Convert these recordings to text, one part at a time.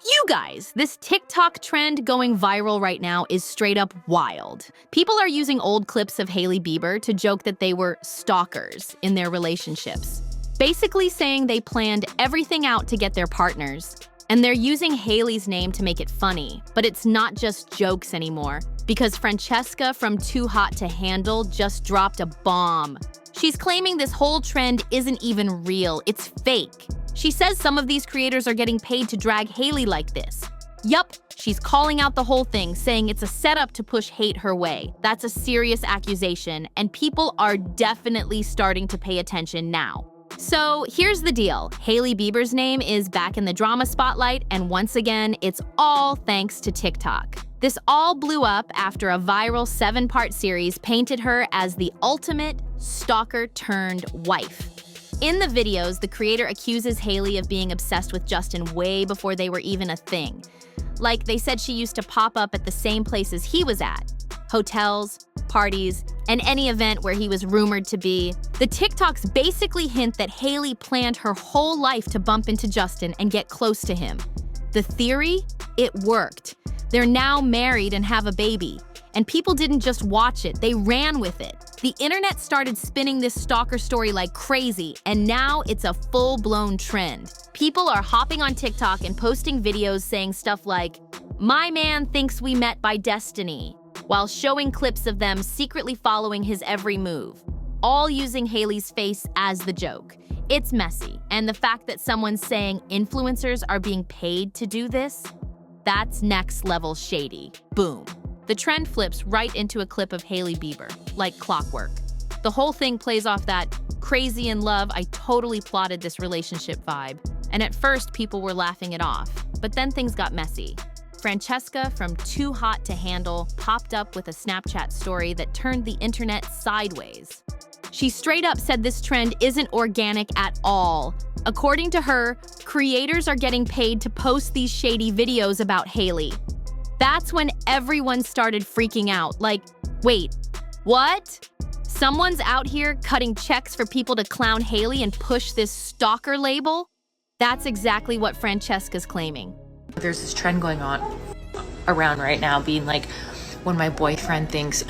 You guys, this TikTok trend going viral right now is straight up wild. People are using old clips of Hailey Bieber to joke that they were stalkers in their relationships, basically saying they planned everything out to get their partners. And they're using Hailey's name to make it funny, but it's not just jokes anymore, because Francesca from Too Hot to Handle just dropped a bomb. She's claiming this whole trend isn't even real, it's fake. She says some of these creators are getting paid to drag Hailey like this. Yup, she's calling out the whole thing, saying it's a setup to push hate her way. That's a serious accusation, and people are definitely starting to pay attention now. So here's the deal. Hailey Bieber's name is back in the drama spotlight, and once again, it's all thanks to TikTok. This all blew up after a viral 7-part series painted her as the ultimate stalker-turned-wife. In the videos, the creator accuses Hailey of being obsessed with Justin way before they were even a thing. Like, they said she used to pop up at the same places he was at, hotels, parties, and any event where he was rumored to be. The TikToks basically hint that Hailey planned her whole life to bump into Justin and get close to him. The theory? It worked. They're now married and have a baby. And people didn't just watch it, they ran with it. The internet started spinning this stalker story like crazy, and now it's a full-blown trend. People are hopping on TikTok and posting videos saying stuff like, "My man thinks we met by destiny," while showing clips of them secretly following his every move, all using Hailey's face as the joke. It's messy, and the fact that someone's saying influencers are being paid to do this, that's next level shady. Boom. The trend flips right into a clip of Hailey Bieber, like clockwork. The whole thing plays off that crazy in love, I totally plotted this relationship vibe. And at first, people were laughing it off. But then things got messy. Francesca from Too Hot to Handle popped up with a Snapchat story that turned the internet sideways. She straight up said this trend isn't organic at all. According to her, creators are getting paid to post these shady videos about Hailey. That's when everyone started freaking out, like, wait, what? Someone's out here cutting checks for people to clown Hailey and push this stalker label? That's exactly what Francesca's claiming. There's this trend going on around right now being like, when my boyfriend thinks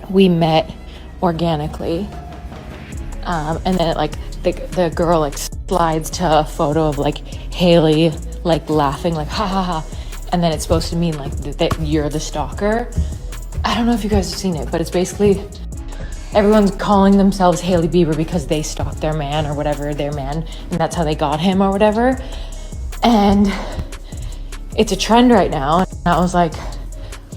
we met organically, and then like the girl like slides to a photo of like Hailey like laughing like ha ha ha, and then it's supposed to mean like that you're the stalker. I don't know if you guys have seen it, but it's basically everyone's calling themselves Hailey Bieber because they stalked their man or whatever, their man, and that's how they got him or whatever. And it's a trend right now. And I was like,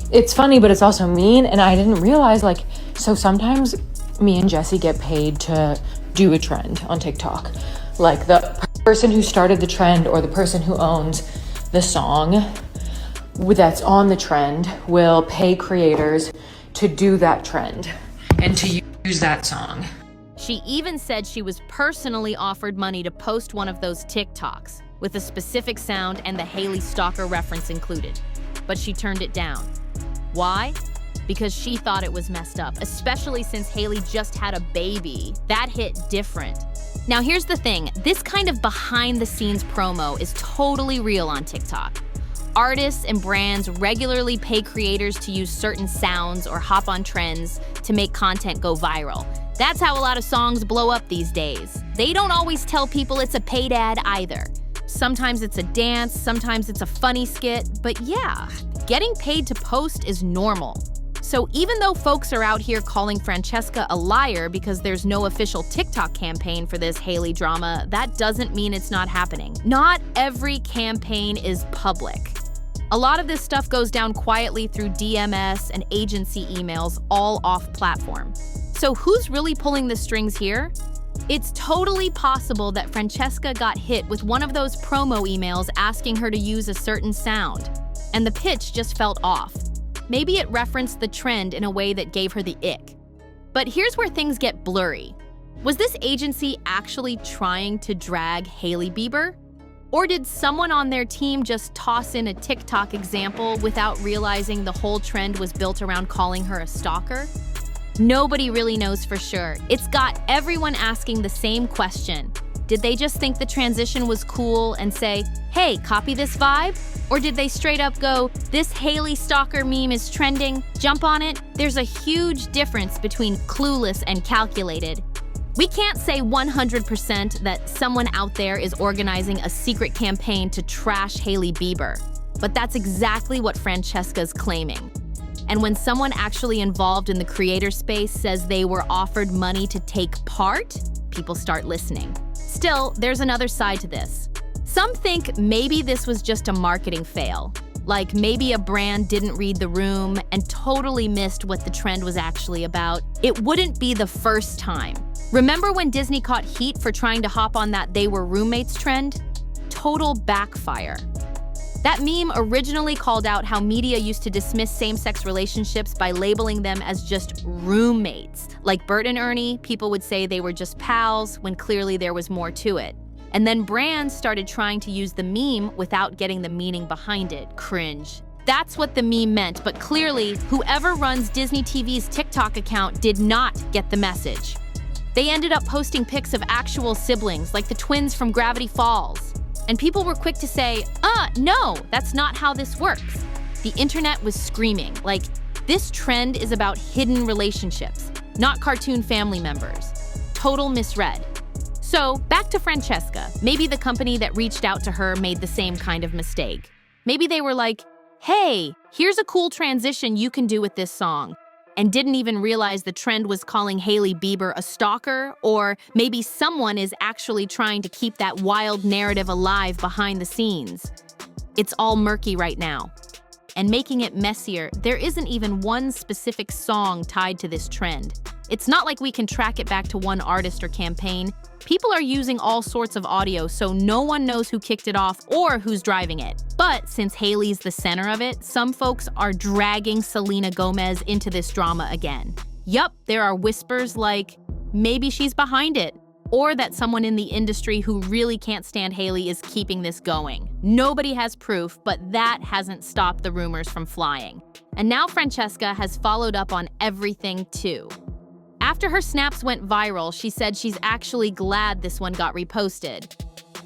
it's funny, but it's also mean. And I didn't realize, like, so sometimes me and Jesse get paid to do a trend on TikTok. Like the person who started the trend or the person who owns the song that's on the trend will pay creators to do that trend and to use that song. She even said she was personally offered money to post one of those TikToks with a specific sound and the Hailey stalker reference included, but she turned it down. Why? Because she thought it was messed up, especially since Hailey just had a baby. That hit different. Now here's the thing, this kind of behind-the-scenes promo is totally real on TikTok. Artists and brands regularly pay creators to use certain sounds or hop on trends to make content go viral. That's how a lot of songs blow up these days. They don't always tell people it's a paid ad either. Sometimes it's a dance, sometimes it's a funny skit, but yeah, getting paid to post is normal. So even though folks are out here calling Francesca a liar because there's no official TikTok campaign for this Hailey drama, that doesn't mean it's not happening. Not every campaign is public. A lot of this stuff goes down quietly through DMS and agency emails, all off-platform. So who's really pulling the strings here? It's totally possible that Francesca got hit with one of those promo emails asking her to use a certain sound, and the pitch just felt off. Maybe it referenced the trend in a way that gave her the ick. But here's where things get blurry. Was this agency actually trying to drag Hailey Bieber? Or did someone on their team just toss in a TikTok example without realizing the whole trend was built around calling her a stalker? Nobody really knows for sure. It's got everyone asking the same question. Did they just think the transition was cool and say, hey, copy this vibe? Or did they straight up go, this Hailey stalker meme is trending, jump on it? There's a huge difference between clueless and calculated. We can't say 100% that someone out there is organizing a secret campaign to trash Hailey Bieber, but that's exactly what Francesca's claiming. And when someone actually involved in the creator space says they were offered money to take part, people start listening. Still, there's another side to this. Some think maybe this was just a marketing fail. Like maybe a brand didn't read the room and totally missed what the trend was actually about. It wouldn't be the first time. Remember when Disney caught heat for trying to hop on that they were roommates trend? Total backfire. That meme originally called out how media used to dismiss same-sex relationships by labeling them as just roommates. Like Bert and Ernie, people would say they were just pals when clearly there was more to it. And then brands started trying to use the meme without getting the meaning behind it. Cringe. That's what the meme meant, but clearly, whoever runs Disney TV's TikTok account did not get the message. They ended up posting pics of actual siblings, like the twins from Gravity Falls. And people were quick to say, no, that's not how this works. The internet was screaming, like, this trend is about hidden relationships, not cartoon family members. Total misread. So, back to Francesca. Maybe the company that reached out to her made the same kind of mistake. Maybe they were like, hey, here's a cool transition you can do with this song, and didn't even realize the trend was calling Hailey Bieber a stalker, or maybe someone is actually trying to keep that wild narrative alive behind the scenes. It's all murky right now. And making it messier, there isn't even one specific song tied to this trend. It's not like we can track it back to one artist or campaign. People are using all sorts of audio, so no one knows who kicked it off or who's driving it. But since Hailey's the center of it, some folks are dragging Selena Gomez into this drama again. Yup, there are whispers like, maybe she's behind it, or that someone in the industry who really can't stand Hailey is keeping this going. Nobody has proof, but that hasn't stopped the rumors from flying. And now Francesca has followed up on everything too. After her snaps went viral, she said she's actually glad this one got reposted.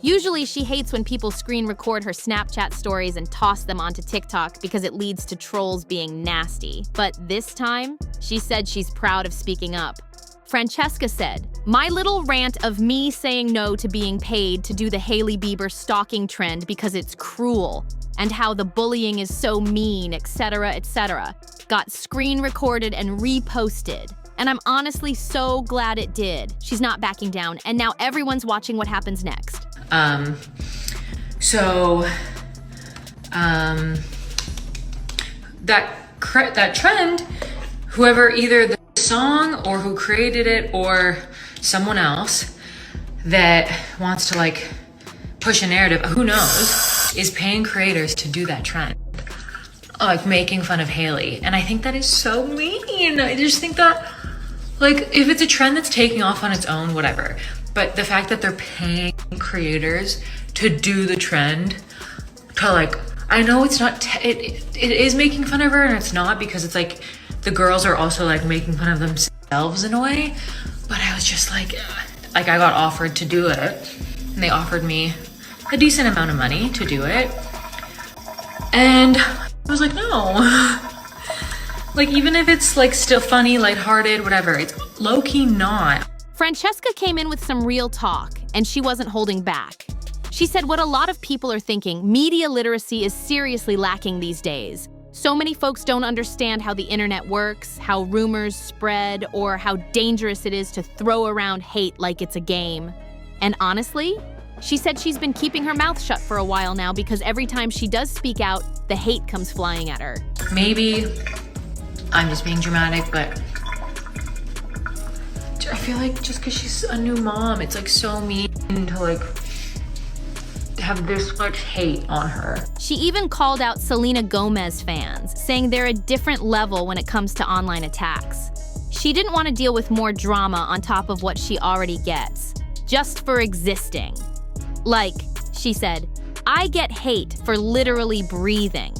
Usually she hates when people screen record her Snapchat stories and toss them onto TikTok because it leads to trolls being nasty. But this time, she said she's proud of speaking up. Francesca said, my little rant of me saying no to being paid to do the Hailey Bieber stalking trend because it's cruel, and how the bullying is so mean, etc., got screen recorded and reposted. And I'm honestly so glad it did. She's not backing down, and now everyone's watching what happens next. That trend, whoever, either the song or who created it or someone else that wants to like push a narrative, who knows, is paying creators to do that trend. Like making fun of Hailey. And I think that is so mean. I just think that, like, if it's a trend that's taking off on its own, whatever. But the fact that they're paying creators to do the trend, to like, I know it's not, it is making fun of her, and it's not, because it's like, the girls are also like making fun of themselves in a way. But I was just like I got offered to do it, and they offered me a decent amount of money to do it. And I was like, no. Like, even if it's like still funny, lighthearted, whatever, it's low-key not. Francesca came in with some real talk, and she wasn't holding back. She said what a lot of people are thinking, media literacy is seriously lacking these days. So many folks don't understand how the internet works, how rumors spread, or how dangerous it is to throw around hate like it's a game. And honestly, she said she's been keeping her mouth shut for a while now because every time she does speak out, the hate comes flying at her. Maybe I'm just being dramatic, but I feel like just because she's a new mom, it's like so mean to like have this much hate on her. She even called out Selena Gomez fans, saying they're a different level when it comes to online attacks. She didn't want to deal with more drama on top of what she already gets, just for existing. Like, she said, I get hate for literally breathing.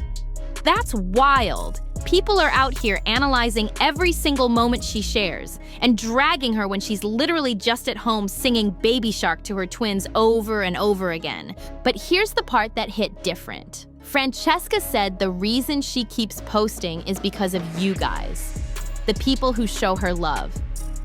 That's wild. People are out here analyzing every single moment she shares and dragging her when she's literally just at home singing Baby Shark to her twins over and over again. But here's the part that hit different. Francesca said the reason she keeps posting is because of you guys, the people who show her love.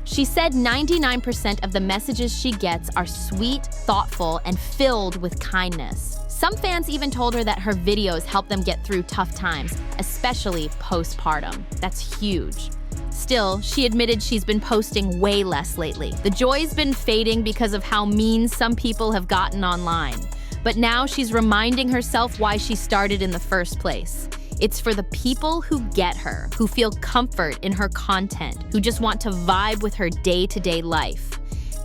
She said 99% of the messages she gets are sweet, thoughtful, and filled with kindness. Some fans even told her that her videos help them get through tough times, especially postpartum. That's huge. Still, she admitted she's been posting way less lately. The joy's been fading because of how mean some people have gotten online. But now she's reminding herself why she started in the first place. It's for the people who get her, who feel comfort in her content, who just want to vibe with her day-to-day life.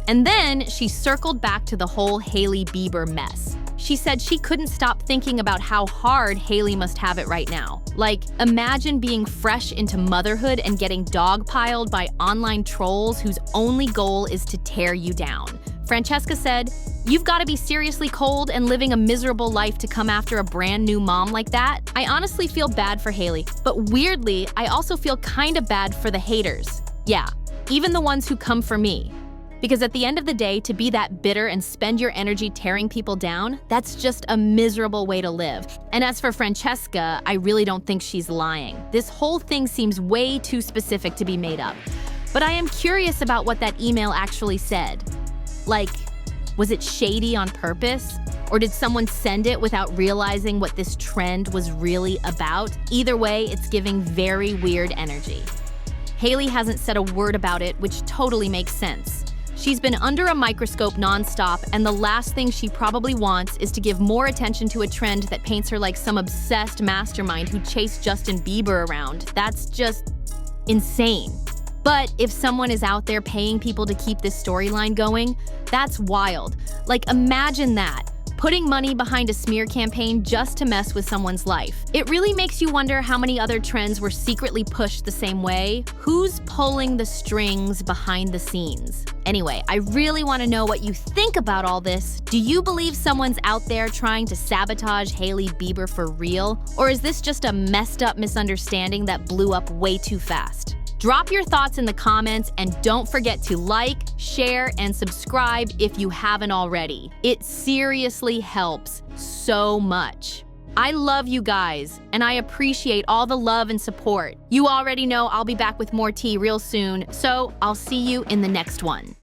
And then she circled back to the whole Hailey Bieber mess. She said she couldn't stop thinking about how hard Hailey must have it right now. Like, imagine being fresh into motherhood and getting dogpiled by online trolls whose only goal is to tear you down. Francesca said, "You've got to be seriously cold and living a miserable life to come after a brand new mom like that." I honestly feel bad for Hailey, but weirdly, I also feel kind of bad for the haters. Yeah, even the ones who come for me. Because at the end of the day, to be that bitter and spend your energy tearing people down, that's just a miserable way to live. And as for Francesca, I really don't think she's lying. This whole thing seems way too specific to be made up. But I am curious about what that email actually said. Like, was it shady on purpose? Or did someone send it without realizing what this trend was really about? Either way, it's giving very weird energy. Hailey hasn't said a word about it, which totally makes sense. She's been under a microscope nonstop, and the last thing she probably wants is to give more attention to a trend that paints her like some obsessed mastermind who chased Justin Bieber around. That's just insane. But if someone is out there paying people to keep this storyline going, that's wild. Like, imagine that. Putting money behind a smear campaign just to mess with someone's life. It really makes you wonder how many other trends were secretly pushed the same way. Who's pulling the strings behind the scenes? Anyway, I really want to know what you think about all this. Do you believe someone's out there trying to sabotage Hailey Bieber for real? Or is this just a messed up misunderstanding that blew up way too fast? Drop your thoughts in the comments and don't forget to like, share, and subscribe if you haven't already. It seriously helps so much. I love you guys, and I appreciate all the love and support. You already know I'll be back with more tea real soon, so I'll see you in the next one.